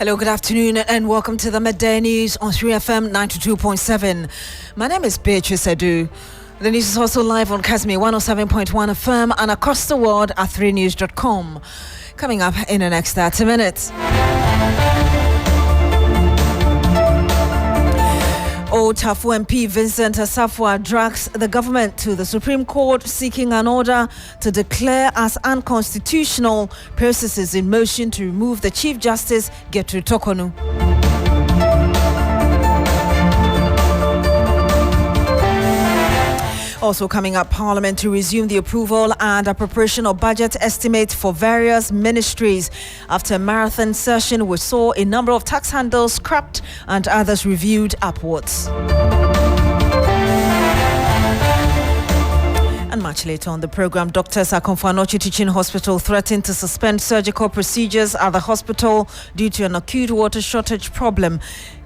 Hello, good afternoon, and welcome to the Midday News on 3FM 92.7. My name is Beatrice Adu. The news is also live on Kasmi 107.1 FM and across the world at 3news.com. Coming up in the next 30 minutes. Old Tafu MP Vincent Asafwa drags the government to the Supreme Court seeking an order to declare as unconstitutional processes in motion to remove the Chief Justice Gertrude Torkornoo. Also coming up, Parliament to resume the approval and appropriation of budget estimates for various ministries. After a marathon session, we saw a number of tax handles scrapped and others reviewed upwards. And much later on the program, doctors at Komfo Anokye Teaching Hospital threatened to suspend surgical procedures at the hospital due to an acute water shortage problem.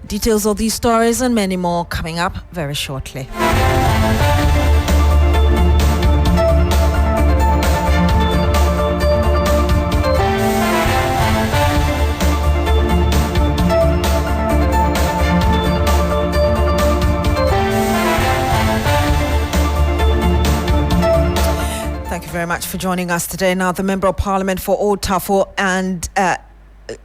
Details of these stories and many more coming up very shortly. Thank you very much for joining us today. Now, the Member of Parliament for Old Tafu and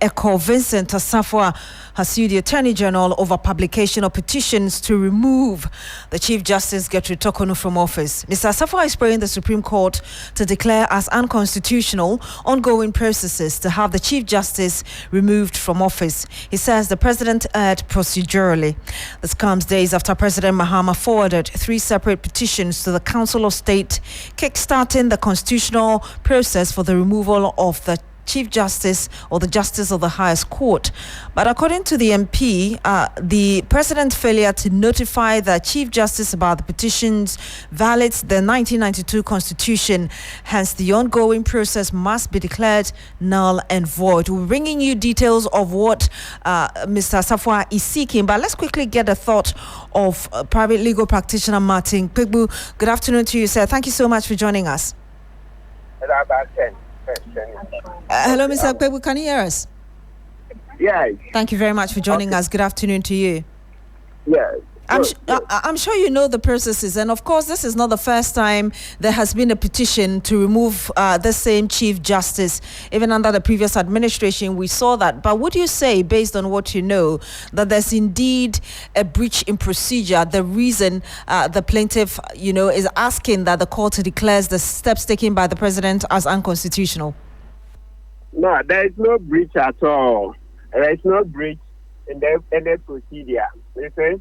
Eko Vincent Asafwa has sued the Attorney General over publication of petitions to remove the Chief Justice Gertrude Torkornoo from office. Mr. Asafwa is praying the Supreme Court to declare as unconstitutional ongoing processes to have the Chief Justice removed from office. He says the President erred procedurally. This comes days after President Mahama forwarded 3 separate petitions to the Council of State, kickstarting the constitutional process for the removal of the Chief Justice or the Justice of the Highest Court. But according to the MP, the President's failure to notify the Chief Justice about the petitions violates the 1992 Constitution. Hence, the ongoing process must be declared null and void. We're bringing you details of what Mr. Asafwa is seeking, but let's quickly get a thought of private legal practitioner Martin Pigbu. Good afternoon to you, sir. Thank you so much for joining us. Hello, Mr. Pegbu, can you hear us? Yes. Thank you very much for joining us. Good afternoon to you. Yes. I'm sure you know the processes, and of course, this is not the first time there has been a petition to remove the same Chief Justice. Even under the previous administration, we saw that. But would you say, based on what you know, that there's indeed a breach in procedure? The reason the plaintiff, is asking that the court declares the steps taken by the president as unconstitutional? No, there is no breach at all. There is no breach in the procedure. Listen.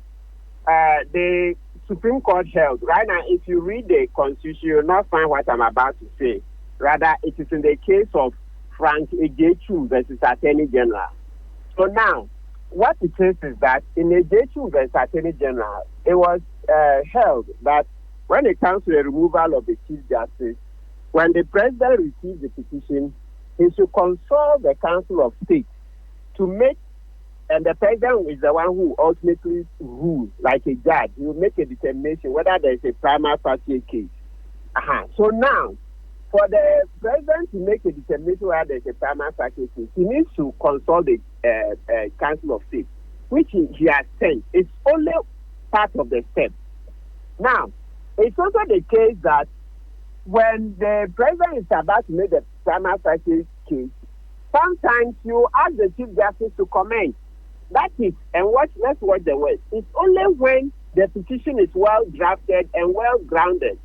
The Supreme Court held, right now, if you read the Constitution, you'll not find what I'm about to say. Rather, it is in the case of Frank Ejechu versus Attorney General. So now, what it is that in Ejechu versus Attorney General, it was held that when it comes to the removal of the Chief Justice, when the President receives the petition, he should consult the Council of State to make. And the President is the one who ultimately rules, like a judge. He will make a determination whether there is a prima facie case. So now, for the President to make a determination whether there is a prima facie case, he needs to consult the Council of State, which he has sent. It's only part of the step. Now, it's also the case that when the President is about to make the prima facie case, sometimes you ask the Chief Justice to comment. That is, and let's watch the words. It's only when the petition is well drafted and well grounded.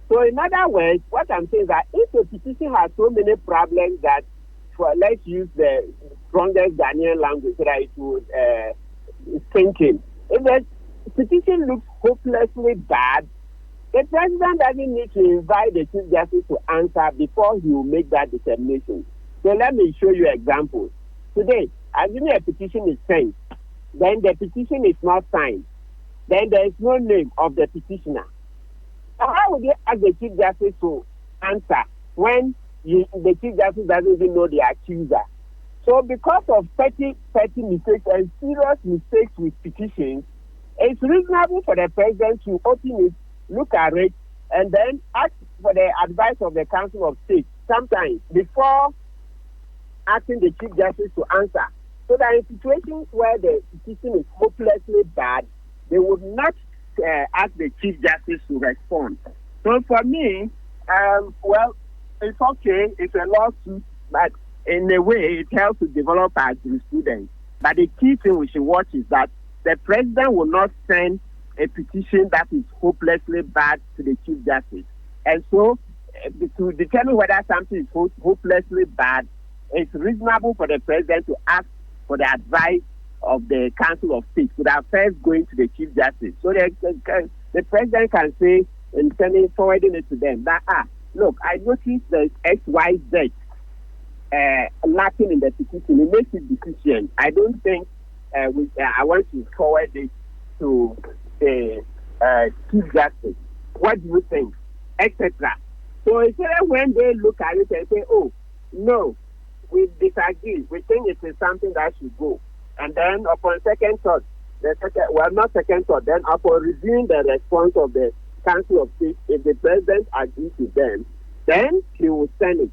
So in other words, what I'm saying is that if the petition has so many problems that, let's use the strongest Ghanaian language so that it would sink in. If the petition looks hopelessly bad, the President doesn't need to invite the Chief Justice to answer before he will make that determination. So let me show you examples. Today, assuming a petition is sent, then the petition is not signed, then there is no name of the petitioner. So how would you ask the Chief Justice to answer when the Chief Justice doesn't even know the accuser? So because of petty mistakes and serious mistakes with petitions, it's reasonable for the President to open it, look at it, and then ask for the advice of the Council of State sometimes before asking the Chief Justice to answer. So that in situations where the petition is hopelessly bad, they would not ask the Chief Justice to respond. So for me, well, it's okay. It's a lawsuit, but in a way, it helps to develop our jurisprudence. But the key thing we should watch is that the president will not send a petition that is hopelessly bad to the Chief Justice. And so, to determine whether something is hopelessly bad, it's reasonable for the president to ask for the advice of the Council of State without first going to the Chief Justice. So the president can say, in forwarding it to them, that, look, I noticed there's XYZ lacking in the petition. It makes it deficient. I don't think I want to forward it to the Chief Justice. What do you think? Etc. So instead when they look at it and say, oh, no, we disagree. We think it is something that should go. And then upon second thought, then upon reviewing the response of the Council of State, if the president agrees with them, then he will send it.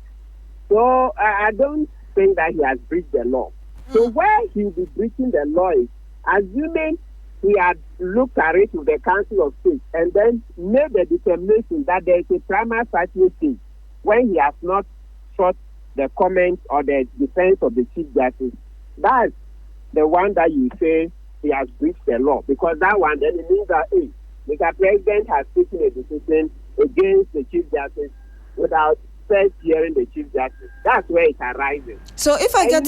So I don't think that he has breached the law. So where he will be breaching the law is, assuming he had looked at it with the Council of State and then made the determination that there is a prima facie case when he has not sought the comment or the defense of the Chief Justice. That's the one that you say he has breached the law, because that one then it means that the president has taken a decision against the Chief Justice without first hearing the Chief Justice. That's where it arises. So if I get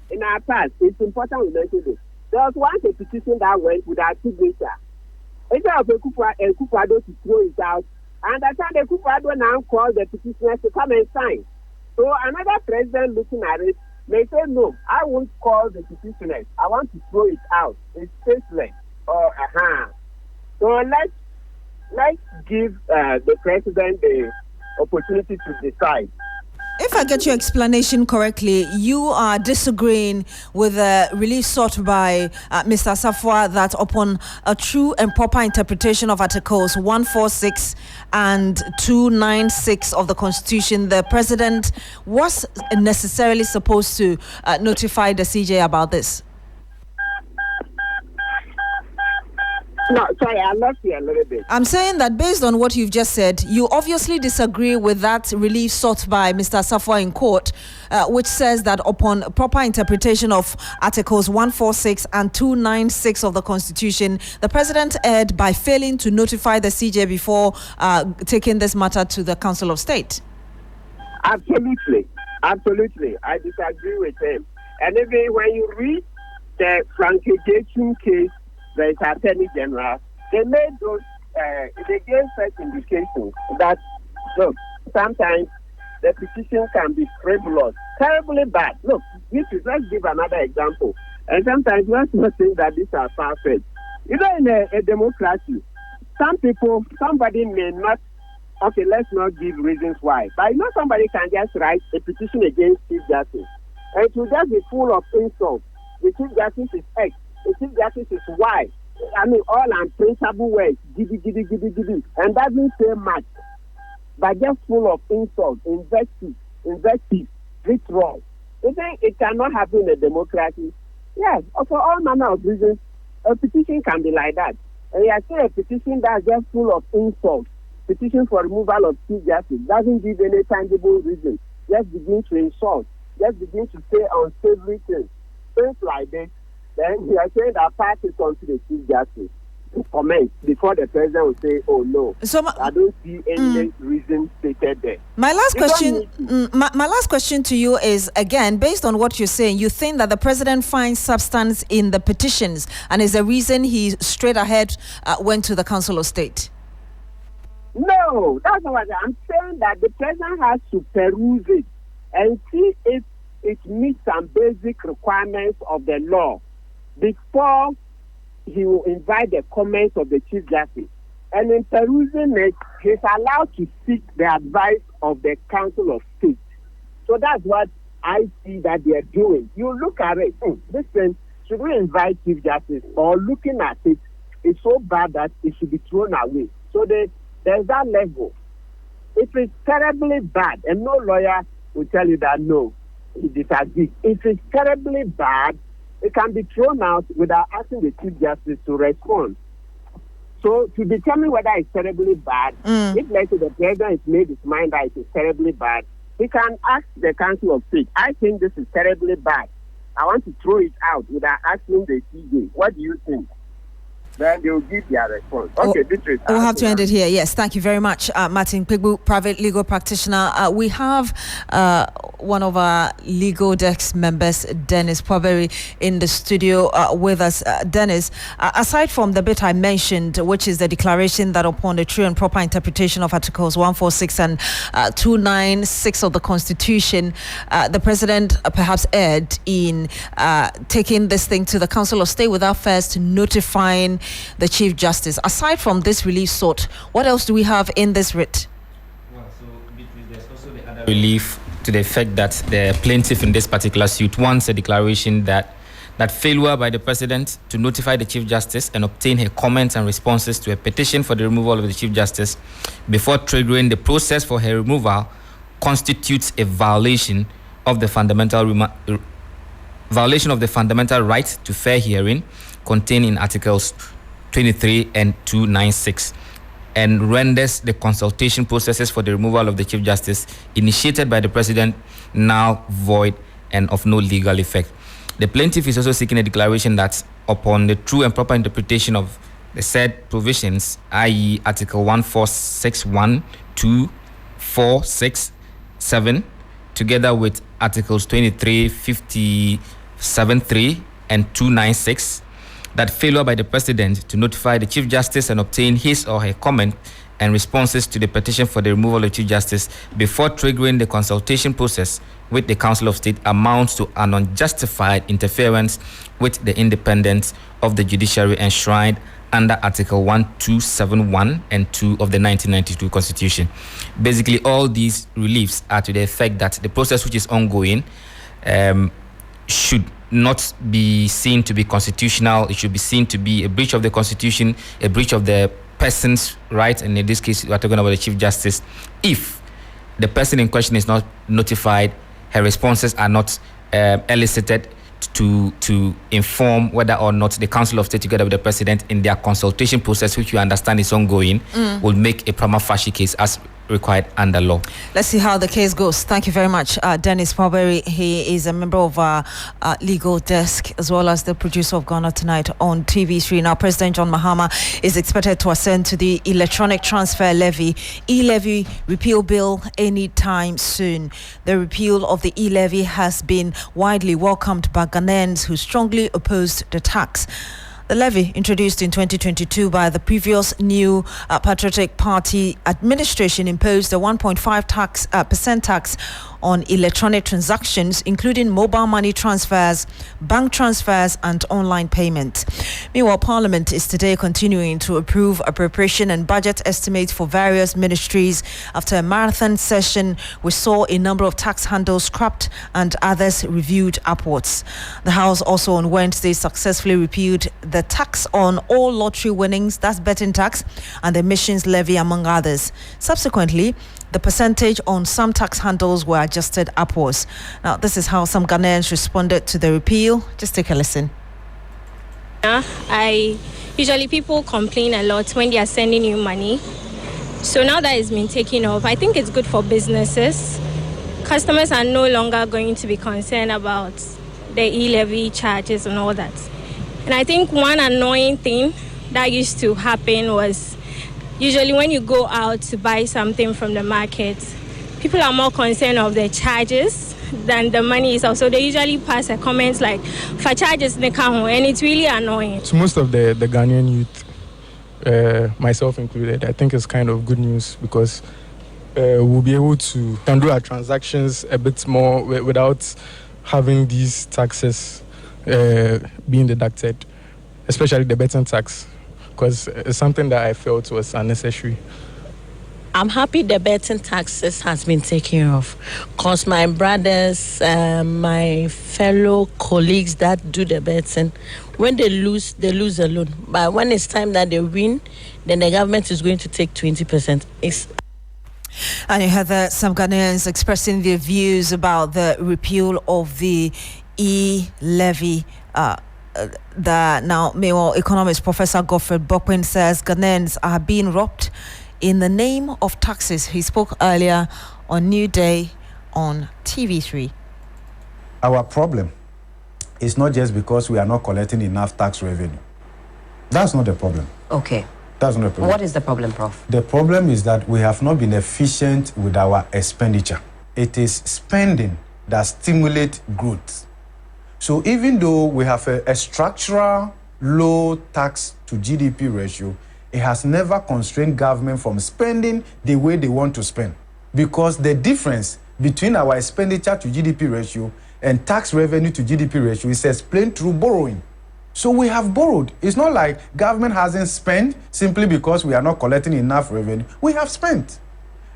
in our past, it's important we mention this. There was once a petition that went without signature. Instead of Kufuado to throw it out, and at the time the Kufuado now called the petitioners to come and sign. So another president looking at it may say, no, I won't call the petitioners. I want to throw it out. It's faceless. So let's give the president the opportunity to decide. If I get your explanation correctly, you are disagreeing with the relief sought by Mr. Safwa that upon a true and proper interpretation of Articles 146 and 296 of the Constitution, the President was necessarily supposed to notify the CJ about this. No, sorry, I lost you a little bit. I'm saying that based on what you've just said, you obviously disagree with that relief sought by Mr. Safwa in court, which says that upon proper interpretation of Articles 146 and 296 of the Constitution, the President erred by failing to notify the CJ before taking this matter to the Council of State. Absolutely. I disagree with him. And even when you read the franchization case, the Attorney General, they made those, they gave such indications that, look, sometimes the petition can be frivolous, terribly bad. Look, let's give another example. And sometimes let's not think that these are far-fetched. You know, in a democracy, somebody may not, okay, let's not give reasons why, but you know, somebody can just write a petition against Chief Justice, and it will just be full of insults. The Chief Justice is X. The Chief Justice is why. I mean, all unprintable words, giddy, and doesn't say much, but just full of insults, invectives, vitriol. You think it cannot happen in a democracy? Yes, for all manner of reasons, a petition can be like that. And you are saying a petition that's just full of insults, petition for removal of Chief Justice, doesn't give any tangible reason, just begin to insult, just begin to say unsavory things like this. Then we are saying that pass it on to the Chief Justice to comment before the president will say, oh no, so I don't see any reason stated there. My last question to you is, again, based on what you're saying, you think that the president finds substance in the petitions and is the reason he straight ahead went to the Council of State? No, that's not what I'm saying. That the president has to peruse it and see if it meets some basic requirements of the law before he will invite the comments of the Chief Justice. And in perusing it, he's allowed to seek the advice of the Council of State. So that's what I see that they are doing. You look at it, listen, should we invite Chief Justice? Or looking at it, it's so bad that it should be thrown away. So there's that level. If it's terribly bad, and no lawyer will tell you that no, he disagrees. If it's terribly bad, it can be thrown out without asking the Chief Justice to respond. So to determine whether it's terribly bad, if let's say the president has made his mind that it is terribly bad, he can ask the Council of State, I think this is terribly bad. I want to throw it out without asking the CJ. What do you think? Then they will give their response. Okay, Beatrice. We'll have to end it here. Yes, thank you very much, Martin Pigbu, private legal practitioner. We have one of our legal desk members, Dennis Poberi, in the studio with us. Dennis, aside from the bit I mentioned, which is the declaration that upon the true and proper interpretation of Articles 146 and 296 of the Constitution, the President perhaps erred in taking this thing to the Council of State without first notifying the Chief Justice. Aside from this relief sought, what else do we have in this writ? Well, so there's also the other relief to the effect that the plaintiff in this particular suit wants a declaration that failure by the President to notify the Chief Justice and obtain her comments and responses to a petition for the removal of the Chief Justice before triggering the process for her removal constitutes a violation of the fundamental right to fair hearing contained in Articles 23 and 296, and renders the consultation processes for the removal of the Chief Justice initiated by the President now void and of no legal effect. The plaintiff is also seeking a declaration that upon the true and proper interpretation of the said provisions, i.e. Article 1461, 2, 4, 6, 7, together with Articles 23, 57, 3, and 296, that failure by the President to notify the Chief Justice and obtain his or her comment and responses to the petition for the removal of the Chief Justice before triggering the consultation process with the Council of State amounts to an unjustified interference with the independence of the judiciary enshrined under Article 1271 and 2 of the 1992 Constitution. Basically, all these reliefs are to the effect that the process which is ongoing should not be seen to be constitutional. It should be seen to be a breach of the Constitution, a breach of the person's rights, and in this case, we are talking about the Chief Justice. If the person in question is not notified, her responses are not elicited to inform whether or not the Council of State, together with the President, in their consultation process, which you understand is ongoing, will make a prima facie case as required under law. Let's see how the case goes. Thank you very much, Dennis Poberi. He is a member of our legal desk as well as the producer of Ghana Tonight on TV3. Now, President John Mahama is expected to assent to the electronic transfer levy, E-Levy repeal bill anytime soon. The repeal of the E-Levy has been widely welcomed by Ghanaians who strongly opposed the tax. The levy, introduced in 2022 by the previous New Patriotic Party administration, imposed a 1.5% tax on electronic transactions, including mobile money transfers, bank transfers, and online payments. Meanwhile, Parliament is today continuing to approve appropriation and budget estimates for various ministries after a marathon session which saw a number of tax handles scrapped and others reviewed upwards. The House also on Wednesday successfully repealed the tax on all lottery winnings, that's betting tax, and the emissions levy, among others. Subsequently, the percentage on some tax handles were adjusted upwards. Now, this is how some Ghanaians responded to the repeal. Just take a listen. Usually people complain a lot when they are sending you money. So now that it's been taken off, I think it's good for businesses. Customers are no longer going to be concerned about the e-levy charges and all that. And I think one annoying thing that used to happen was usually when you go out to buy something from the market, people are more concerned of the charges than the money itself. So they usually pass a comment like, for charges, they come home, and it's really annoying. To most of the Ghanaian youth, myself included, I think it's kind of good news because we'll be able to do our transactions a bit more without having these taxes being deducted, especially the betting tax, because it's something that I felt was unnecessary. I'm happy the betting taxes has been taken off because my brothers, my fellow colleagues that do the betting, when they lose alone. But when it's time that they win, then the government is going to take 20%. And you heard some Ghanaians expressing their views about the repeal of the E-Levy. The now Mayoral economist Professor Godfrey Bokwin says Ghanaians are being robbed in the name of taxes. He spoke earlier on New Day on TV3. Our problem is not just because we are not collecting enough tax revenue. That's not the problem. Okay. That's not the problem. What is the problem, Prof? The problem is that we have not been efficient with our expenditure. It is spending that stimulates growth. So even though we have a structural low tax to GDP ratio, it has never constrained government from spending the way they want to spend. Because the difference between our expenditure to GDP ratio and tax revenue to GDP ratio is explained through borrowing. So we have borrowed. It's not like government hasn't spent simply because we are not collecting enough revenue. We have spent.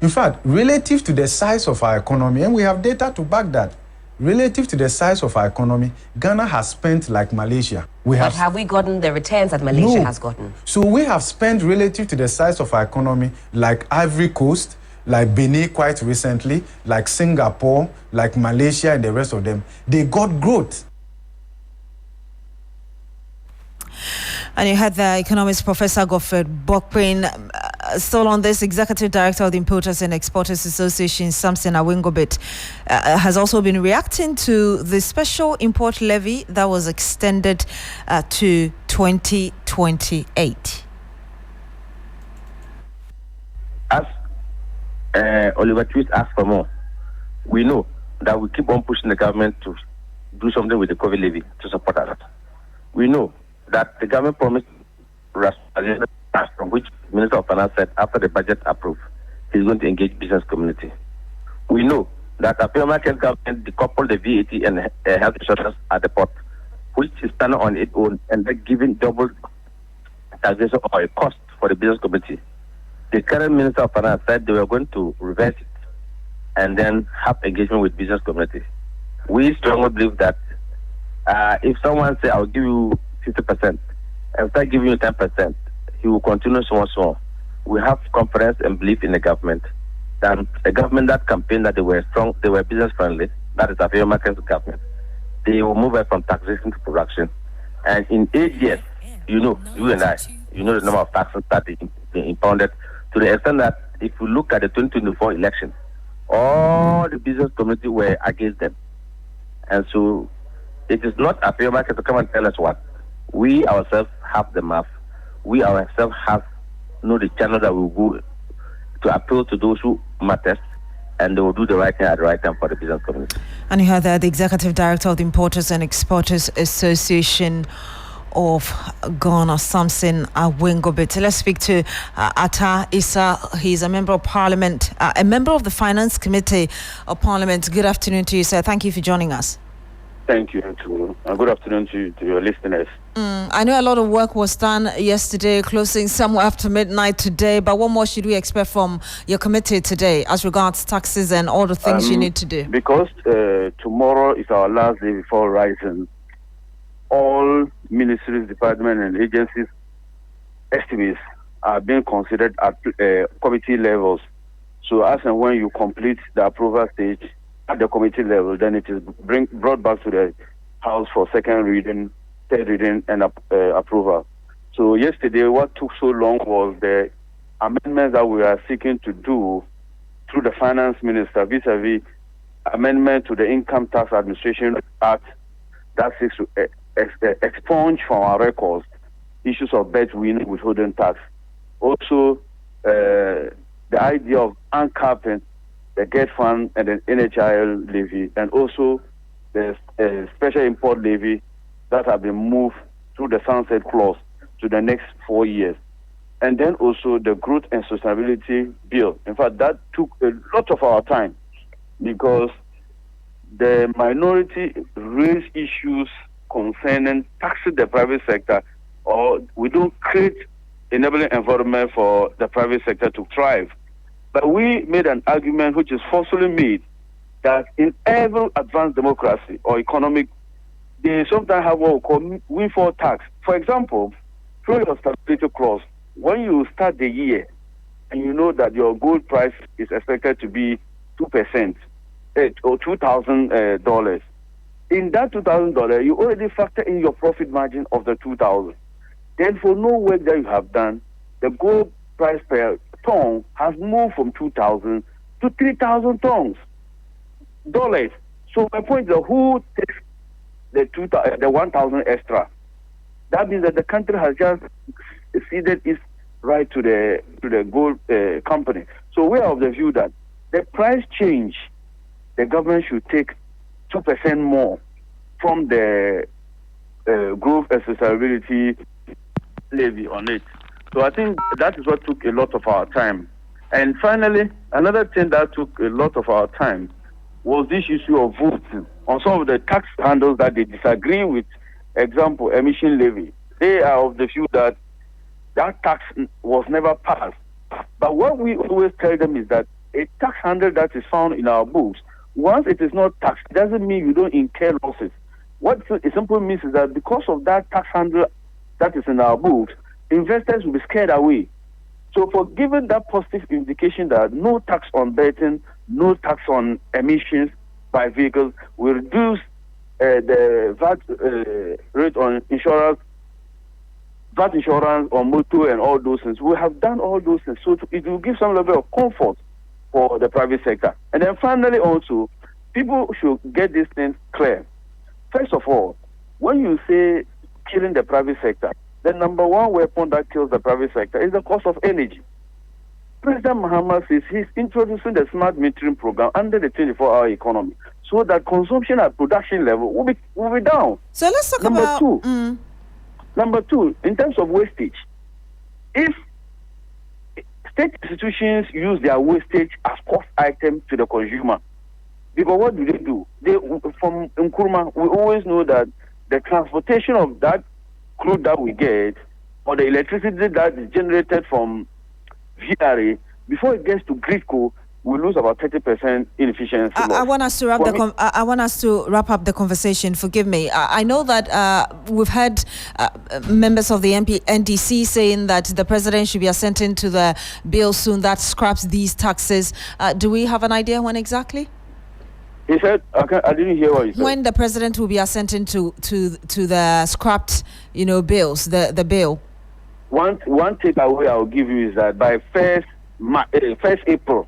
In fact, relative to the size of our economy, and we have data to back that, relative to the size of our economy, Ghana has spent like Malaysia. But have we gotten the returns that Malaysia has gotten? So we have spent relative to the size of our economy like Ivory Coast, like Benin quite recently, like Singapore, like Malaysia and the rest of them. They got growth. And you had the economist Professor Godfrey Bokwin. Still on this, Executive Director of the Importers and Exporters Association, Samson Awingobit, has also been reacting to the special import levy that was extended to 2028. As Oliver Twist asked for more, we know that we keep on pushing the government to do something with the COVID levy to support us. We know that the government promised rationalization, from which the Minister of Finance said after the budget approved, he's going to engage business community. We know that the Market government decoupled the VAT and health insurance at the port, which is standing on its own and they're giving double taxation or a cost for the business community. The current Minister of Finance said they were going to reverse it and then have engagement with business community. We strongly believe that if someone says, I'll give you 50%, and start giving you 10%, he will continue so. We have confidence and belief in the government. That the government that campaigned that they were strong, they were business friendly, that is a market government. They will move away from taxation to production. And in 8 years, you and I, the number of taxes that they impounded, to the extent that if you look at the 2024 election, all the business community were against them. And so it is not a fair market to come and tell us what. We ourselves have the math. We ourselves have the channel that we will go to appeal to those who matter, and they will do the right thing at the right time for the business community. And you heard that the Executive Director of the Importers and Exporters Association of Ghana, Samson Awingobit. Let's speak to Atta Issa. He's a member of Parliament, a member of the Finance Committee of Parliament. Good afternoon to you, sir. Thank you for joining us. Thank you, too. Good afternoon to your listeners. I know a lot of work was done yesterday, closing somewhere after midnight today, but what more should we expect from your committee today as regards taxes and all the things you need to do? Because tomorrow is our last day before rising, all ministries, departments, and agencies' estimates are being considered at committee levels. So as and when you complete the approval stage at the committee level, then it is brought back to the House for second reading, third reading, and approval. So yesterday, what took so long was the amendments that we are seeking to do through the Finance Minister vis-a-vis amendment to the Income Tax Administration Act that seeks to expunge from our records issues of bedwin withholding tax. Also, the idea of uncapping the GET fund and the NHIL levy, and also the special import levy that have been moved through the sunset clause to the next 4 years. And then also the growth and sustainability bill. In fact, that took a lot of our time because the minority raised issues concerning taxing the private sector, or we don't create enabling environment for the private sector to thrive. But we made an argument which is forcefully made that in every advanced democracy or economic, they sometimes have what we call windfall tax. For example, through your stability clause, when you start the year, and you know that your gold price is expected to be 2% or $2,000. In that $2,000, you already factor in your profit margin of the $2,000. Then for no work that you have done, the gold price per ton has moved from 2,000 to 3,000 dollars. So my point is, who takes the 1,000 extra? That means that the country has just ceded its right to the gold company. So we are of the view that the price change, the government should take 2% more from the growth accessibility levy on it. So I think that is what took a lot of our time. And finally, another thing that took a lot of our time was this issue of voting on some of the tax handles that they disagree with. Example, emission levy. They are of the view that that tax was never passed. But what we always tell them is that a tax handle that is found in our books, once it is not taxed, it doesn't mean you don't incur losses. What it simply means is that because of that tax handle that is in our books, investors will be scared away. So for giving that positive indication that no tax on betting, no tax on emissions by vehicles will reduce the VAT rate on insurance, VAT insurance on motor and all those things. We have done all those things. So it will give some level of comfort for the private sector. And then finally also, people should get these things clear. First of all, when you say killing the private sector, the number one weapon that kills the private sector is the cost of energy. President Mahama says he's introducing the smart metering program under the 24-hour economy so that consumption at production level will be down. So let's talk about... Number two, in terms of wastage, if state institutions use their wastage as cost item to the consumer, because what do? From Nkrumah, we always know that the transportation of that crude that we get, or the electricity that is generated from VRA, before it gets to Gridco, we lose about 30% inefficiency. I want us to wrap up the conversation. Forgive me. I know that we've had members of the NDC saying that the president should be assenting to the bill soon that scraps these taxes. Do we have an idea when exactly? He said, I didn't hear what he said. When the president will be assenting to the scrapped, bills, the bill. One takeaway I'll give you is that by 1st April,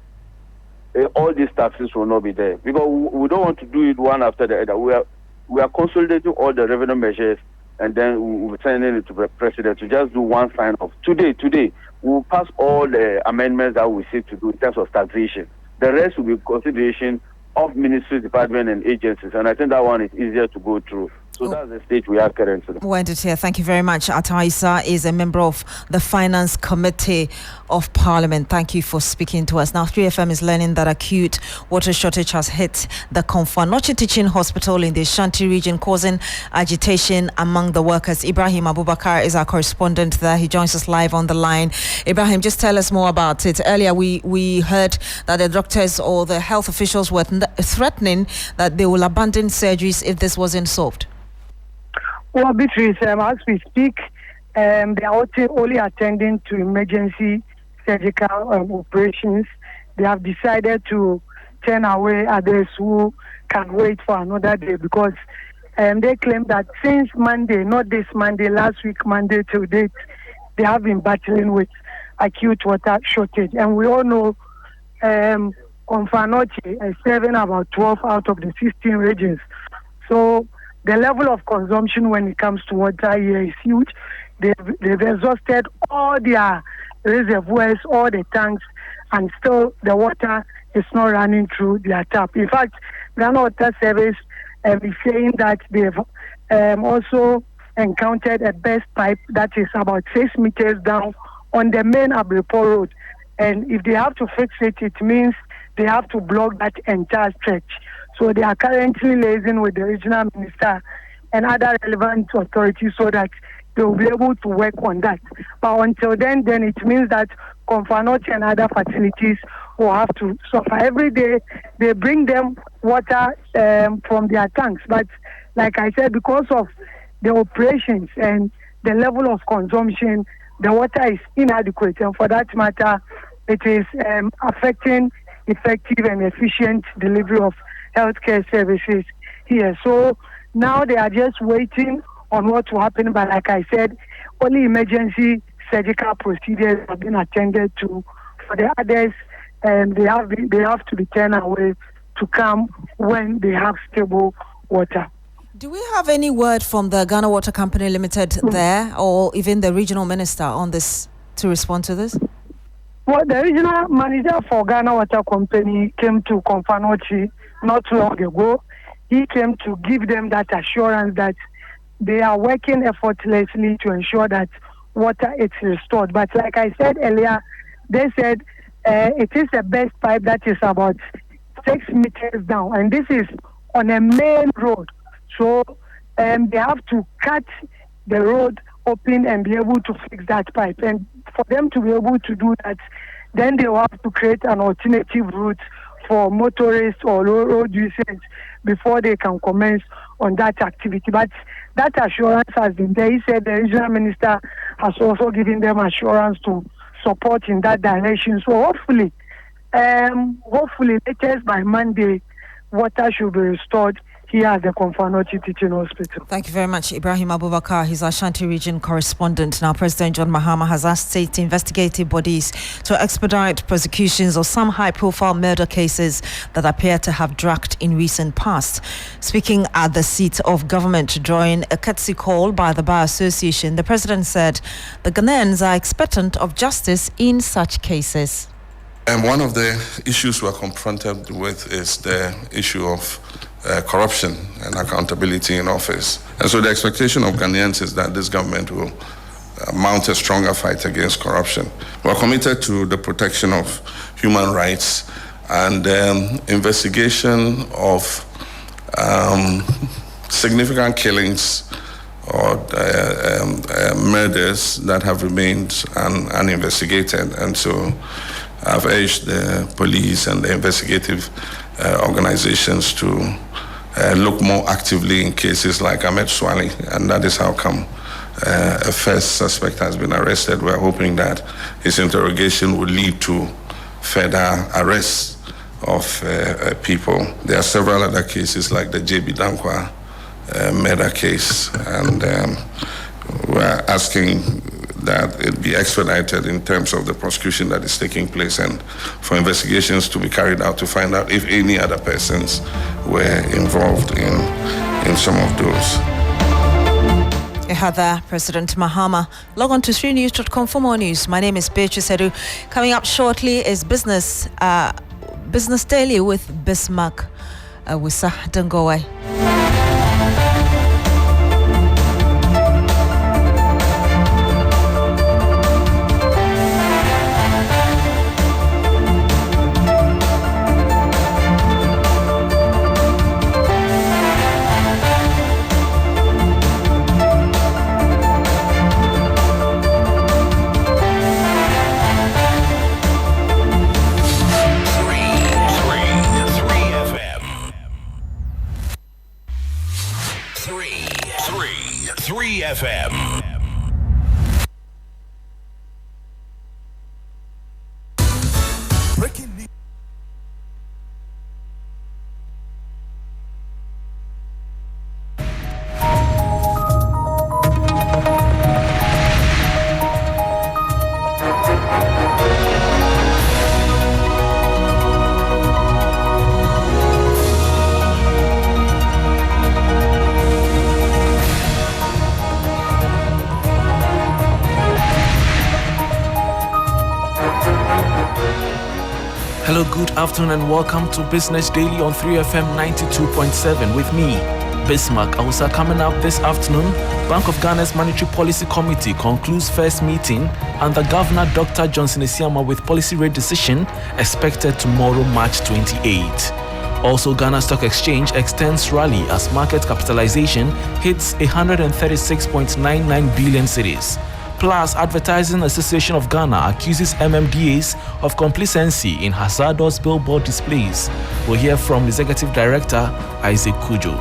all these taxes will not be there, because we don't want to do it one after the other. We are consolidating all the revenue measures, and then we're sending it to the president to just do one sign off. Today, we'll pass all the amendments that we seek to do in terms of taxation. The rest will be consideration of ministry, department, and agencies, and I think that one is easier to go through. So that's the stage we are currently. Wendell here. Thank you very much. Ataisa is a member of the Finance Committee of Parliament. Thank you for speaking to us. Now, 3FM is learning that acute water shortage has hit the Komfo Anokye Teaching Hospital in the Ashanti region, causing agitation among the workers. Ibrahim Abubakar is our correspondent there. He joins us live on the line. Ibrahim, just tell us more about it. Earlier, we heard that the doctors or the health officials were threatening that they will abandon surgeries if this wasn't solved. Well, Beatrice, as we speak, they are only attending to emergency surgical operations. They have decided to turn away others who can wait for another day, because they claim that since Monday, not this Monday, last week Monday till date, they have been battling with acute water shortage. And we all know Komfo Anokye is serving about 12 out of the 16 regions. So the level of consumption when it comes to water here is huge. They've exhausted all their reservoirs, all the tanks, and still the water is not running through their tap. In fact, Ghana Water Service is saying that they've also encountered a burst pipe that is about 6 meters down on the main Abripo Road. And if they have to fix it, it means they have to block that entire stretch. So they are currently liaising with the regional minister and other relevant authorities so that they will be able to work on that. But until then it means that Komfo Anokye and other facilities will have to suffer. Every day they bring them water from their tanks. But like I said, because of the operations and the level of consumption, the water is inadequate. And for that matter, it is affecting effective and efficient delivery of healthcare services here. So now they are just waiting on what will happen. But like I said, only emergency surgical procedures have been attended to. For the others, they have to be turned away to come when they have stable water. Do we have any word from the Ghana Water Company Limited there, or even the regional minister on this to respond to this? Well, the regional manager for Ghana Water Company came to Komfo Anokye not long ago. He came to give them that assurance that they are working effortlessly to ensure that water is restored. But like I said earlier, they said it is a best pipe that is about 6 meters down, and this is on a main road. So they have to cut the road open and be able to fix that pipe. And for them to be able to do that, then they will have to create an alternative route for motorists or road users before they can commence on that activity. But that assurance has been there. He said the regional minister has also given them assurance to support in that direction. So hopefully latest by Monday, water should be restored here at the Komfo Anokye Teaching Hospital. Thank you very much, Ibrahim Abubakar. He's our Ashanti region correspondent. Now, President John Mahama has asked state investigative bodies to expedite prosecutions of some high-profile murder cases that appear to have dragged in recent past. Speaking at the seat of government during a courtesy call by the Bar Association, the President said the Ghanaians are expectant of justice in such cases. And one of the issues we're confronted with is the issue of corruption and accountability in office. And so the expectation of Ghanaians is that this government will mount a stronger fight against corruption. We're committed to the protection of human rights and investigation of significant killings or murders that have remained uninvestigated. And so I've urged the police and the investigative organizations to look more actively in cases like Ahmed Swali, and that is how come a first suspect has been arrested. We're hoping that his interrogation will lead to further arrests of people. There are several other cases like the JB Dankwa murder case, and we're asking that it be expedited in terms of the prosecution that is taking place and for investigations to be carried out to find out if any other persons were involved in some of those. You had there President Mahama. Log on to 3news.com for more news. My name is Beatrice Adu. Coming up shortly is Business Daily with Bismak Awusah. Don't go away. FM. Hello, good afternoon and welcome to Business Daily on 3FM 92.7 with me, Bismak Awusah. Coming up this afternoon, Bank of Ghana's Monetary Policy Committee concludes first meeting and the Governor Dr. Johnson Esiama with policy rate decision expected tomorrow, March 28. Also, Ghana Stock Exchange extends rally as market capitalization hits 136.99 billion cedis. Plus, Advertising Association of Ghana accuses MMDAs of complacency in hazardous billboard displays. We'll hear from Executive Director Isaac Kujo.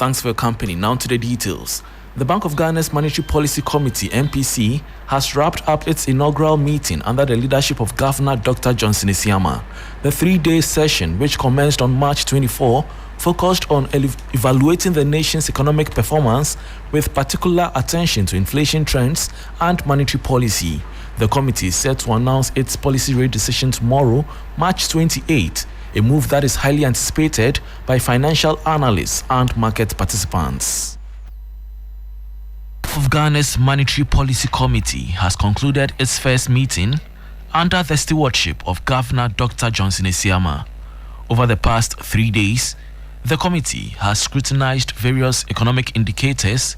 Thanks for your company. Now to the details. The Bank of Ghana's Monetary Policy Committee, MPC, has wrapped up its inaugural meeting under the leadership of Governor Dr. Johnson Isiama. The 3-day session, which commenced on March 24, focused on evaluating the nation's economic performance with particular attention to inflation trends and monetary policy. The committee is set to announce its policy rate decision tomorrow, March 28, a move that is highly anticipated by financial analysts and market participants. Of Ghana's Monetary Policy Committee has concluded its first meeting under the stewardship of Governor Dr. Johnson Isiama. Over the past 3 days, the committee has scrutinized various economic indicators,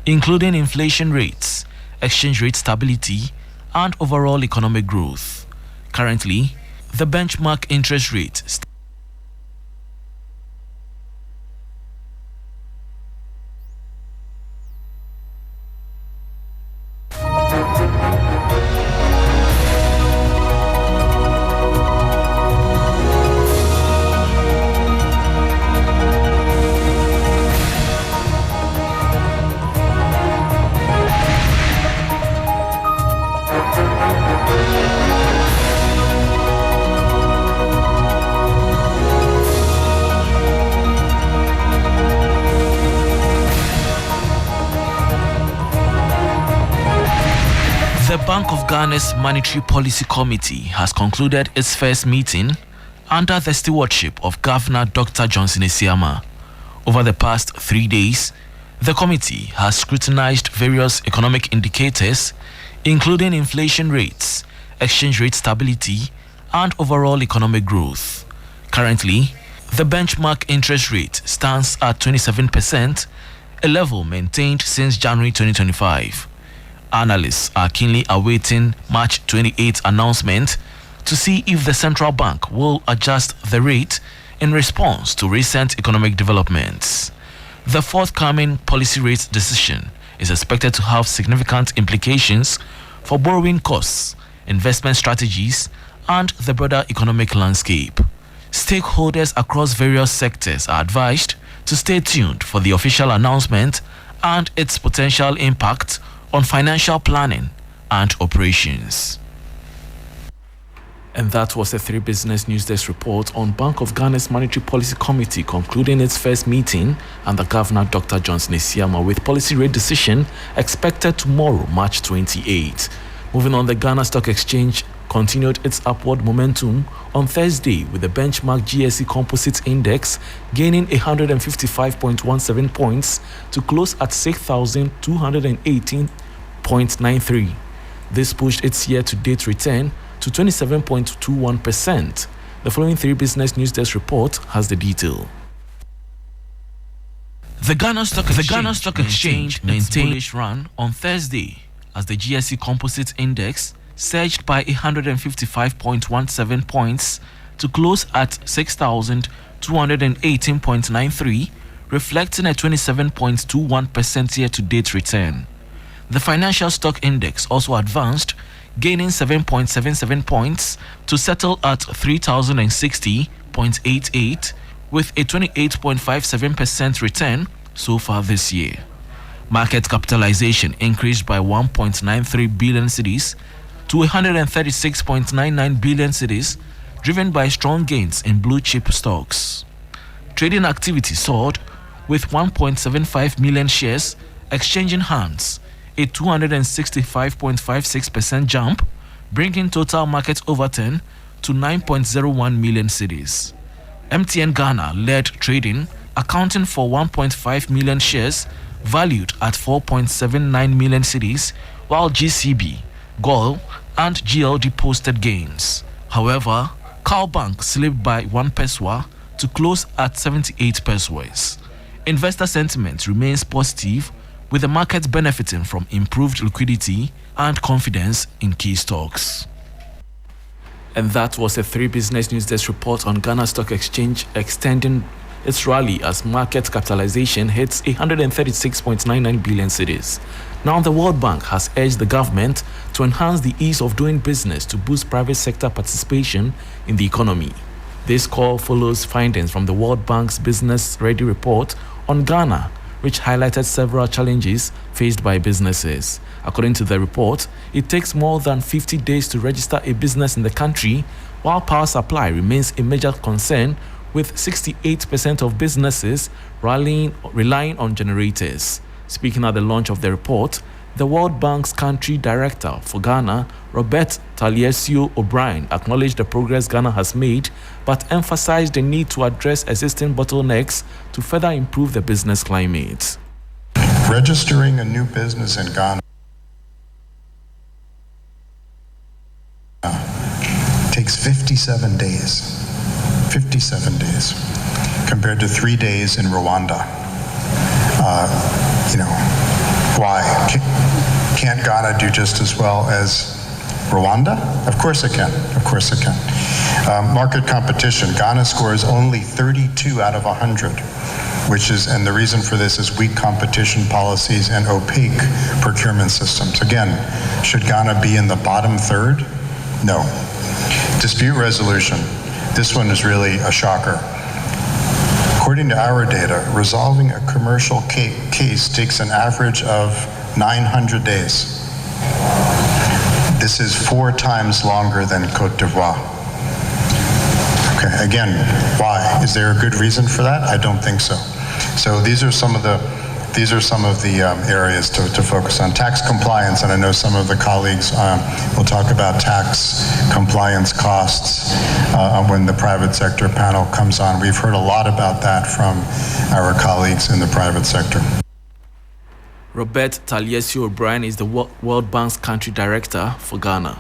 including inflation rates, exchange rate stability, and overall economic growth. Currently, the benchmark interest rate The Bank of Ghana's Monetary Policy Committee has concluded its first meeting under the stewardship of Governor Dr. Johnson Isiama. Over the past 3 days, the committee has scrutinized various economic indicators, including inflation rates, exchange rate stability, and overall economic growth. Currently, the benchmark interest rate stands at 27%, a level maintained since January 2025. Analysts are keenly awaiting March 28 announcement to see if the central bank will adjust the rate in response to recent economic developments. The forthcoming policy rate decision is expected to have significant implications for borrowing costs, investment strategies, and the broader economic landscape. Stakeholders across various sectors are advised to stay tuned for the official announcement and its potential impact on financial planning and operations. And that was the 3 Business News Desk report on Bank of Ghana's Monetary Policy Committee concluding its first meeting under Governor Dr. Johnson Isiama, with policy rate decision expected tomorrow, March 28. Moving on, the Ghana Stock Exchange continued its upward momentum on Thursday, with the benchmark GSE Composite Index gaining 155.17 points to close at 6,218.93. This pushed its year-to-date return to 27.21%. The following 3 Business News Desk report has the detail. The Ghana Stock Exchange maintained a bullish run on Thursday as the GSE Composite Index surged by 155.17 points to close at 6,218.93, reflecting a 27.21% year-to-date return. The Financial Stock Index also advanced, gaining 7.77 points to settle at 3,060.88, with a 28.57% return so far this year. Market capitalization increased by 1.93 billion cedis to 136.99 billion cedis, driven by strong gains in blue chip stocks. Trading activity soared, with 1.75 million shares exchanging hands, a 265.56% jump, bringing total market overturn to 9.01 million cedis. MTN Ghana led trading, accounting for 1.5 million shares valued at 4.79 million cedis, while GCB, GOL, and GLD posted gains. However, Cowbank slipped by 1 pesewa to close at 78 pesewas. Investor sentiment remains positive, with the market benefiting from improved liquidity and confidence in key stocks. And that was a 3 Business News Desk report on Ghana Stock Exchange extending its rally as market capitalization hits 136.99 billion cedis. Now, the World Bank has urged the government to enhance the ease of doing business to boost private sector participation in the economy. This call follows findings from the World Bank's Business Ready report on Ghana which highlighted several challenges faced by businesses. According to the report, it takes more than 50 days to register a business in the country, while power supply remains a major concern, with 68% of businesses relying on generators. Speaking at the launch of the report, the World Bank's country director for Ghana, Robert Taliecio O'Brien, acknowledged the progress Ghana has made, but emphasized the need to address existing bottlenecks to further improve the business climate. Registering a new business in Ghana takes 57 days. 57 days compared to 3 days in Rwanda. Why? Can't Ghana do just as well as Rwanda? Of course it can. Of course it can. Market competition. Ghana scores only 32 out of 100, and the reason for this is weak competition policies and opaque procurement systems. Again, should Ghana be in the bottom third? No. Dispute resolution. This one is really a shocker. According to our data, resolving a commercial case takes an average of 900 days. This is 4 times longer than Côte d'Ivoire. Okay, again, why? Is there a good reason for that? I don't think so. So these are some of the areas to focus on. Tax compliance, and I know some of the colleagues will talk about tax compliance costs when the private sector panel comes on. We've heard a lot about that from our colleagues in the private sector. Robert Taliecio O'Brien is the World Bank's country director for Ghana.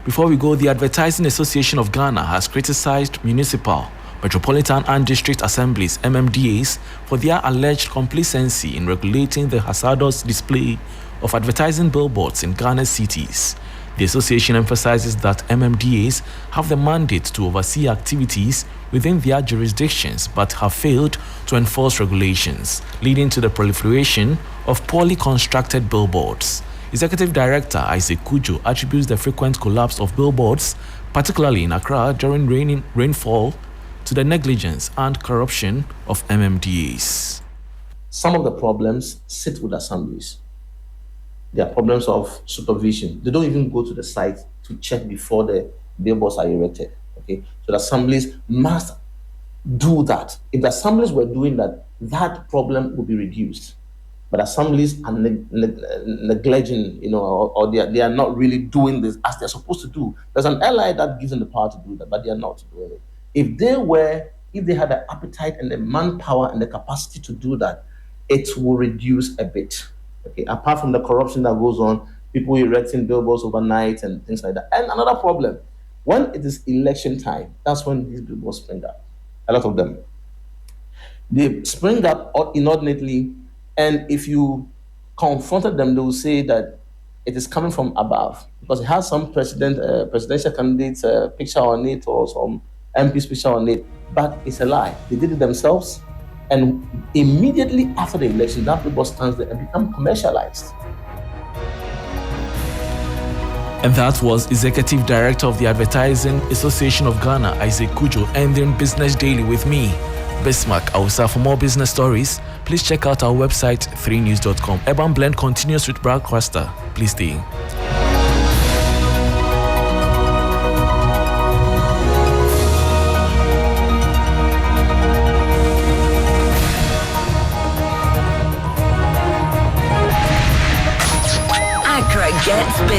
Before we go, the Advertising Association of Ghana has criticized municipal, metropolitan and district assemblies, MMDAs, for their alleged complacency in regulating the hazardous display of advertising billboards in Ghana's cities. The association emphasizes that MMDAs have the mandate to oversee activities within their jurisdictions but have failed to enforce regulations, leading to the proliferation of poorly constructed billboards. Executive Director Isaac Kujo attributes the frequent collapse of billboards, particularly in Accra during rainfall, to the negligence and corruption of MMDAs. Some of the problems sit with assemblies. There are problems of supervision. They don't even go to the site to check before the billboards are erected. Okay, so the assemblies must do that. If the assemblies were doing that, that problem would be reduced. But assemblies are neglecting, or they are not really doing this as they're supposed to do. There's an ally that gives them the power to do that, but they are not doing it. If they had the appetite and the manpower and the capacity to do that, it will reduce a bit. Okay, apart from the corruption that goes on, people erecting billboards overnight and things like that. And another problem, when it is election time, that's when these billboards spring up. A lot of them. They spring up inordinately, and if you confronted them, they will say that it is coming from above because it has some presidential candidate's picture on it or some MP's picture on it, but it's a lie. They did it themselves, and immediately after the election, that billboard stands there and becomes commercialized. And that was Executive Director of the Advertising Association of Ghana, Isaac Kujo, ending Business Daily with me, Bismak Awusah. For more business stories, please check out our website 3news.com. Urban Blend continues with Broadcaster. Please stay.